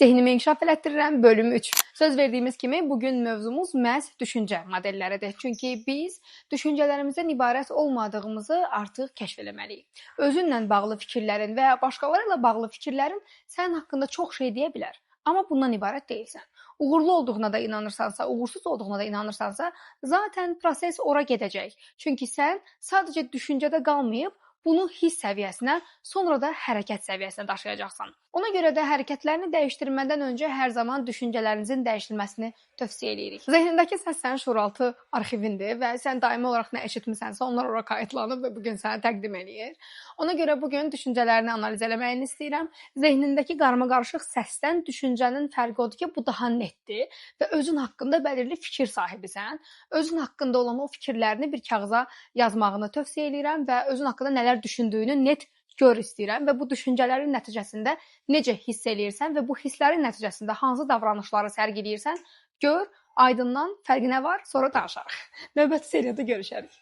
Zehnimi inkişaf elətdirirəm, bölüm 3. Söz verdiyimiz kimi bugün mövzumuz məhz düşüncə modelləridir. Çünki biz düşüncələrimizdən ibarət olmadığımızı artıq kəşf eləməliyik. Özünlə bağlı fikirlərin və ya başqaları ilə bağlı fikirlərin sənin haqqında çox şey deyə bilər. Amma bundan ibarət deyilsən. Uğurlu olduğuna da inanırsansa, uğursuz olduğuna da inanırsansa, zaten proses ora gedəcək. Çünki sən sadəcə düşüncədə qalmayıb, bunu hiss səviyyəsinə, sonra da hərəkət səviyyəsinə daşıyacaqsan. Ona görə də hərəkətlərini dəyişdirmədən öncə hər zaman düşüncələrinizin dəyişilməsini tövsiyə edirik. Zehnindəki səs sənin şuuraltı arxivindir və sən daimi olaraq nə eşitmisənsə, onlar ora qayıtlanıb və bugün sənə təqdim eləyir. Ona görə bugün düşüncələrini analiz eləməyini istəyirəm. Zehnindəki qarmaqarışıq səsdən düşüncənin fərqi odur ki, bu daha netdir və özün haqqında bəlirli fikir sahibisən. Özün haqqında olan o fikirlərini bir kağıza yazmağını tövsiyə edirəm və özün haqqında nələr düşündüyünü net gör istəyirəm və bu düşüncələrin nəticəsində necə hiss eləyirsən və bu hisslərin nəticəsində hansı davranışları sərgiləyirsən, gör, aydından fərqi nə var, sonra danışarıq. Növbəti seriyada görüşərik.